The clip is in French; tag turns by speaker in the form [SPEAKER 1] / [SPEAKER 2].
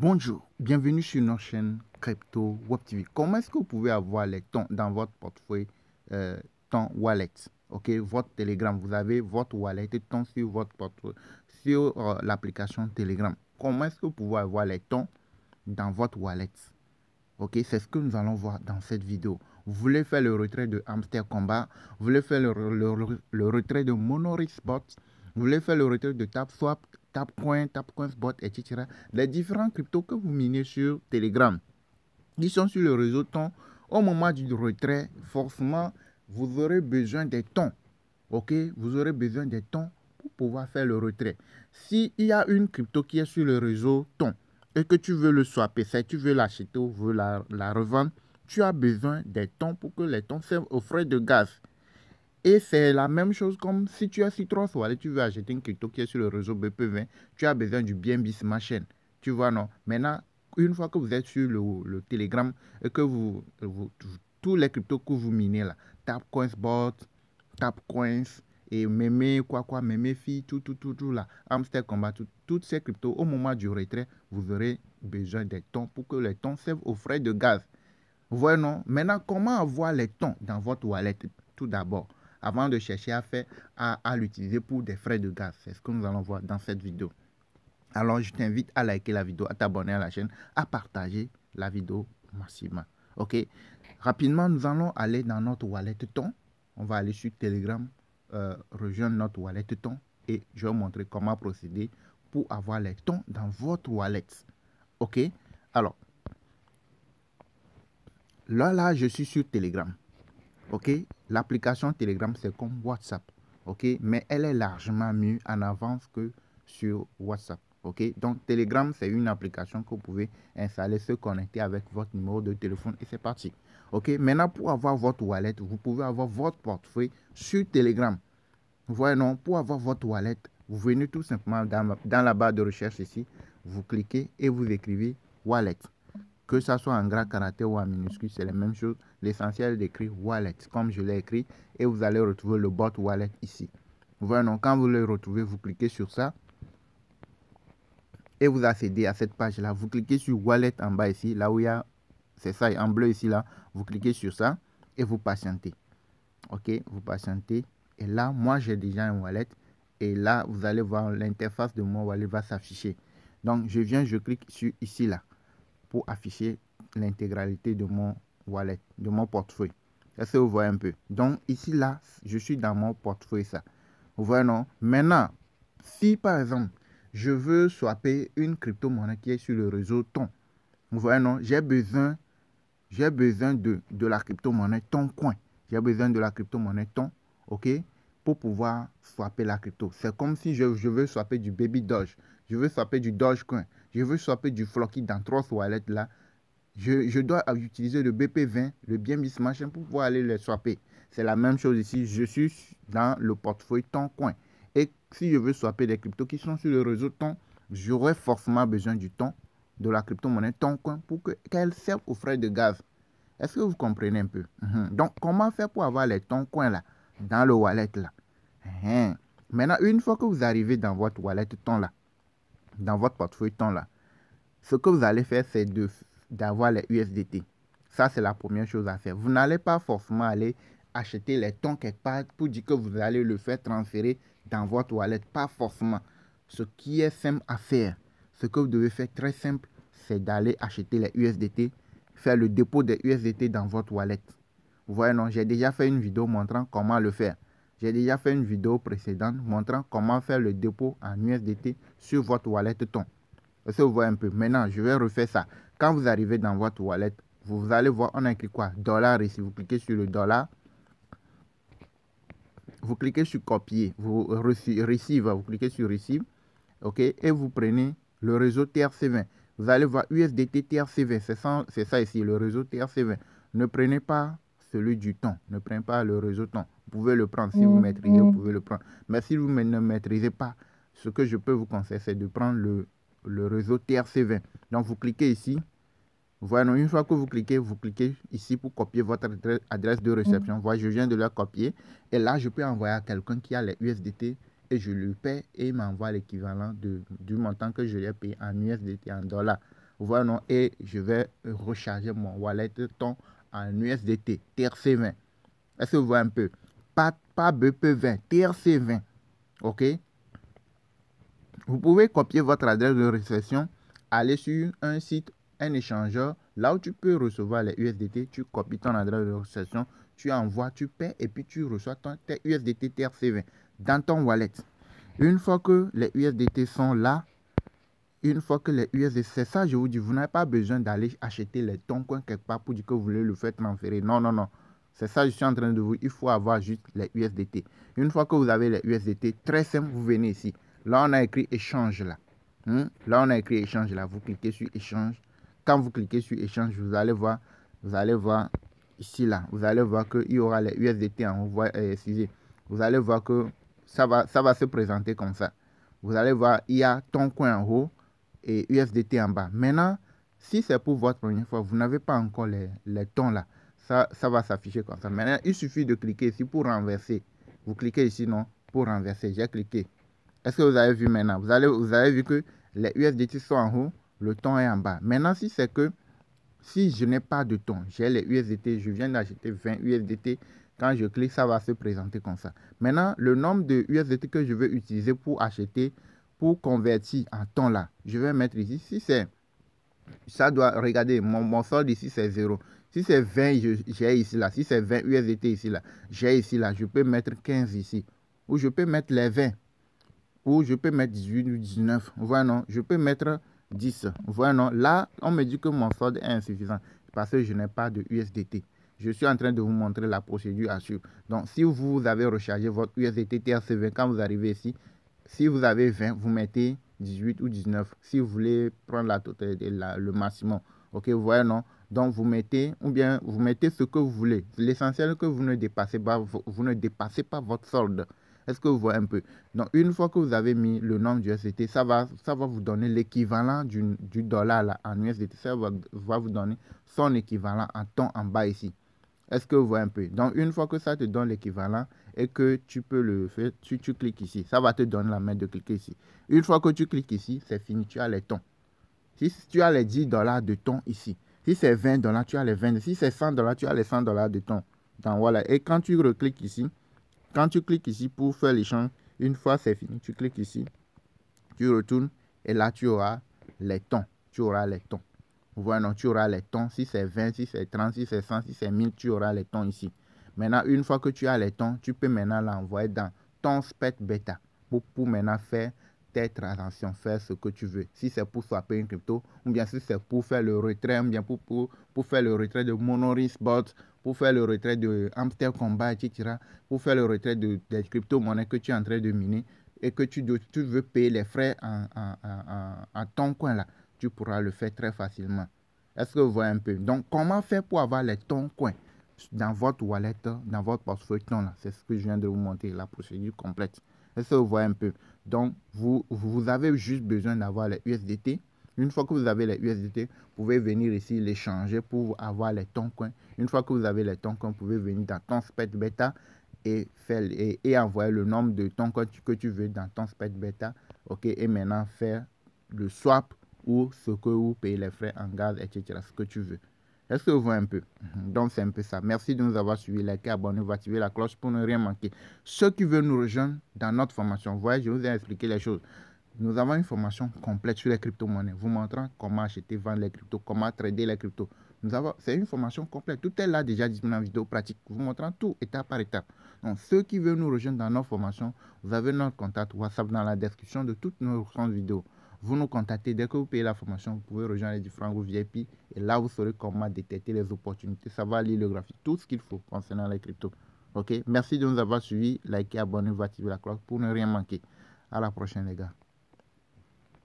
[SPEAKER 1] Bonjour, bienvenue sur notre chaîne Crypto Web TV. Comment est-ce que vous pouvez avoir les tons dans votre portefeuille ton wallet? Ok, votre Telegram, vous avez votre wallet tons sur votre portefeuille, sur l'application Telegram. Comment est-ce que vous pouvez avoir les tons dans votre wallet? Ok, c'est ce que nous allons voir dans cette vidéo. Vous voulez faire le retrait de Hamster Combat, vous voulez faire le retrait de Monorispot, vous voulez faire le retrait de TapSwap, TapCoinSpot, etc. Les différents cryptos que vous minez sur Telegram, ils sont sur le réseau ton. Au moment du retrait, forcément, vous aurez besoin des tons. Ok, vous aurez besoin des tons pour pouvoir faire le retrait. S'il y a une crypto qui est sur le réseau ton et que tu veux le swapper, si tu veux l'acheter ou veux la revendre, tu as besoin des tons pour que les tons servent aux frais de gaz. Et c'est la même chose comme si tu as Citrus Wallet, tu veux acheter une crypto qui est sur le réseau BP20, tu as besoin du BNB Smart Chain. Tu vois, non? Maintenant, une fois que vous êtes sur le Telegram et que tous les cryptos que vous minez là, TapCoinSpot, TapCoins et Memefi, tout là, Hamster Combat, toutes ces cryptos, au moment du retrait, vous aurez besoin des tons pour que les tons servent aux frais de gaz. Vous voyez, non? Maintenant, comment avoir les tons dans votre wallet? Tout d'abord, avant de chercher à l'utiliser pour des frais de gaz. C'est ce que nous allons voir dans cette vidéo. Alors, je t'invite à liker la vidéo, à t'abonner à la chaîne, à partager la vidéo massivement. Ok? Rapidement, nous allons aller dans notre wallet ton. On va aller sur Telegram, rejoindre notre wallet ton et je vais vous montrer comment procéder pour avoir les tons dans votre wallet. Ok? Alors, là, je suis sur Telegram. Ok, l'application Telegram, c'est comme WhatsApp. Ok, mais elle est largement mieux en avance que sur WhatsApp. Ok, donc Telegram, c'est une application que vous pouvez installer, se connecter avec votre numéro de téléphone et c'est parti. Ok, maintenant pour avoir votre wallet, vous pouvez avoir votre portefeuille sur Telegram. Vous voyez, non, pour avoir votre wallet, vous venez tout simplement dans la barre de recherche ici, vous cliquez et vous écrivez wallet. Que ça soit en gras caractère ou en minuscule, c'est la même chose. L'essentiel est d'écrire wallet, comme je l'ai écrit, et vous allez retrouver le bot wallet ici. Vous voyez, donc, quand vous le retrouvez, vous cliquez sur ça et vous accédez à cette page-là. Vous cliquez sur wallet en bas ici, là où il y a, c'est ça, en bleu ici, là. Vous cliquez sur ça et vous patientez. Ok, vous patientez. Et là, moi, j'ai déjà un wallet. Et là, vous allez voir l'interface de mon wallet va s'afficher. Donc, je clique sur ici, là, pour afficher l'intégralité de mon wallet, de mon portefeuille. Est-ce que vous voyez un peu? Donc ici, là, je suis dans mon portefeuille, ça. Vous voyez, non? Maintenant, si par exemple, je veux swapper une crypto-monnaie qui est sur le réseau ton, vous voyez, non? J'ai besoin de la crypto-monnaie Toncoin. J'ai besoin de la crypto-monnaie Ton, ok? Pour pouvoir swapper la crypto. C'est comme si je veux swapper du Baby Doge. Je veux swapper du Dogecoin. Je veux swapper du Floki dans 3 wallets là. Je dois utiliser le BP20, le BNB Smart Chain pour pouvoir aller les swapper. C'est la même chose ici. Je suis dans le portefeuille Toncoin. Et si je veux swapper des cryptos qui sont sur le réseau Ton, j'aurai forcément besoin du Ton, de la crypto-monnaie Toncoin pour qu'elle serve aux frais de gaz. Est-ce que vous comprenez un peu? Donc, comment faire pour avoir les Toncoins là, dans le wallet là? Maintenant, une fois que vous arrivez dans votre wallet Ton là, dans votre portefeuille Ton là, ce que vous allez faire, c'est d'avoir les USDT. Ça, c'est la première chose à faire. Vous n'allez pas forcément aller acheter les tons quelque part pour dire que vous allez le faire transférer dans votre wallet. Pas forcément. Ce qui est simple à faire, ce que vous devez faire très simple, c'est d'aller acheter les USDT, faire le dépôt des USDT dans votre wallet. Vous voyez, non, j'ai déjà fait une vidéo montrant comment le faire. J'ai déjà fait une vidéo précédente montrant comment faire le dépôt en USDT sur votre wallet ton. Est-ce que vous voyez un peu? Maintenant, je vais refaire ça. Quand vous arrivez dans votre wallet, vous allez voir, on a écrit quoi? Dollar ici. Vous cliquez sur le dollar. Vous cliquez sur copier. Vous receive. Vous cliquez sur receive. OK? Et vous prenez le réseau TRC20. Vous allez voir USDT TRC20. C'est ça ici, le réseau TRC20. Ne prenez pas celui du temps. Ne prenez pas le réseau temps. Vous pouvez le prendre. Si vous maîtrisez, vous pouvez le prendre. Mais si vous ne maîtrisez pas, ce que je peux vous conseiller, c'est de prendre le réseau TRC20. Donc, vous cliquez ici. Voilà, une fois que vous cliquez ici pour copier votre adresse de réception. Voilà, je viens de la copier. Et là, je peux envoyer à quelqu'un qui a les USDT et je lui paie et il m'envoie l'équivalent du montant que je lui ai payé en USDT, en dollars. Vous voyez, non? Et je vais recharger mon wallet ton en USDT, TRC20. Est-ce que vous voyez un peu? Pas BP20, TRC20. OK? Vous pouvez copier votre adresse de réception, aller sur un site, un échangeur, là où tu peux recevoir les USDT, tu copies ton adresse de réception, tu envoies, tu paies et puis tu reçois tes USDT TRC20 dans ton wallet. Une fois que les USDT sont là, c'est ça, je vous dis, vous n'avez pas besoin d'aller acheter les Toncoin quelque part pour dire que vous voulez le faire transférer. Non, non, non. C'est ça, je suis en train de vous. Il faut avoir juste les USDT. Une fois que vous avez les USDT, très simple, vous venez ici. Là, on a écrit échange là. Là, on a écrit échange là. Vous cliquez sur échange. Quand vous cliquez sur échange, vous allez voir ici là. Vous allez voir qu'il y aura les USDT en haut. Excusez. Vous allez voir que ça va se présenter comme ça. Vous allez voir, il y a Toncoin en haut et USDT en bas. Maintenant, si c'est pour votre première fois, vous n'avez pas encore les tons là. Ça va s'afficher comme ça. Maintenant, il suffit de cliquer ici pour renverser. Vous cliquez ici, non, pour renverser. J'ai cliqué. Est-ce que vous avez vu maintenant? Vous avez vu que les USDT sont en haut, le ton est en bas. Maintenant, si c'est que si je n'ai pas de ton, j'ai les USDT, je viens d'acheter 20 USDT. Quand je clique, ça va se présenter comme ça. Maintenant, le nombre de USDT que je veux utiliser pour acheter, pour convertir en ton là, je vais mettre ici. Si c'est, ça doit, regardez, mon solde ici c'est 0. Si c'est 20, j'ai ici là. Si c'est 20 USDT ici là, j'ai ici là. Je peux mettre 15 ici. Ou je peux mettre les 20. Ou je peux mettre 18 ou 19. Vous voyez, non? Je peux mettre 10. Vous voyez, non? Là, on me dit que mon solde est insuffisant parce que je n'ai pas de USDT. Je suis en train de vous montrer la procédure à suivre. Donc, si vous avez rechargé votre USDT TRC20, quand vous arrivez ici, si vous avez 20, vous mettez 18 ou 19. Si vous voulez prendre le maximum. OK, vous voyez, non? Donc, vous mettez, ou bien vous mettez ce que vous voulez. L'essentiel est que vous ne dépassez pas votre solde. Est-ce que vous voyez un peu? Donc, une fois que vous avez mis le nombre d'USDT, ça va vous donner l'équivalent du dollar là, en USDT. Ça va vous donner son équivalent en temps en bas ici. Est-ce que vous voyez un peu? Donc, une fois que ça te donne l'équivalent et que tu peux le faire, tu cliques ici. Ça va te donner la main de cliquer ici. Une fois que tu cliques ici, c'est fini. Tu as les tons. Si tu as les 10 dollars de ton ici. Si c'est 20 dollars, tu as les 20. Si c'est 100 dollars, tu as les 100 dollars de ton. Donc, voilà. Et quand tu recliques ici, quand tu cliques ici pour faire l'échange, une fois c'est fini, tu cliques ici, tu retournes et là tu auras les tons. Tu auras les tons. Vous voyez, non, tu auras les tons. Si c'est 20, si c'est 30, si c'est 100, si c'est 1000, tu auras les tons ici. Maintenant, une fois que tu as les tons, tu peux maintenant l'envoyer dans ton SPET bêta pour maintenant faire tes transactions, faire ce que tu veux. Si c'est pour swapper une crypto, ou bien si c'est pour faire le retrait, ou bien pour faire le retrait de Monoris Bot, pour faire le retrait de Hamster Combat, etc., pour faire le retrait des crypto-monnaies que tu es en train de miner et que tu veux payer les frais en ton coin là, tu pourras le faire très facilement. Est-ce que vous voyez un peu? Donc, comment faire pour avoir les tons coins dans votre wallet, dans votre portefeuille ton là? C'est ce que je viens de vous montrer, la procédure complète. Est-ce que vous voyez un peu? Donc, vous avez juste besoin d'avoir les USDT. Une fois que vous avez les USDT, vous pouvez venir ici les changer pour avoir les tons coins. Une fois que vous avez les tons coins, vous pouvez venir dans ton SPET bêta et envoyer le nombre de tons coins que tu veux dans ton SPET bêta. OK, et maintenant faire le swap ou ce que vous payez les frais en gaz, etc. Ce que tu veux. Est-ce que vous voyez un peu? Donc, c'est un peu ça. Merci de nous avoir suivis. Likez, abonnez-vous, activez la cloche pour ne rien manquer. Ceux qui veulent nous rejoindre dans notre formation, vous voyez, je vous ai expliqué les choses. Nous avons une formation complète sur les crypto-monnaies, vous montrant comment acheter, vendre les cryptos, comment trader les cryptos. C'est une formation complète. Tout est là déjà disponible en vidéo pratique, vous montrant tout étape par étape. Donc, ceux qui veulent nous rejoindre dans notre formation, vous avez notre contact WhatsApp dans la description de toutes nos vidéos. Vous nous contactez dès que vous payez la formation, vous pouvez rejoindre les différents groupes VIP et là vous saurez comment détecter les opportunités, savoir lire le graphique, tout ce qu'il faut concernant les cryptos. Ok, merci de nous avoir suivis, likez, abonnez-vous, activez la cloche pour ne rien manquer. À la prochaine les gars.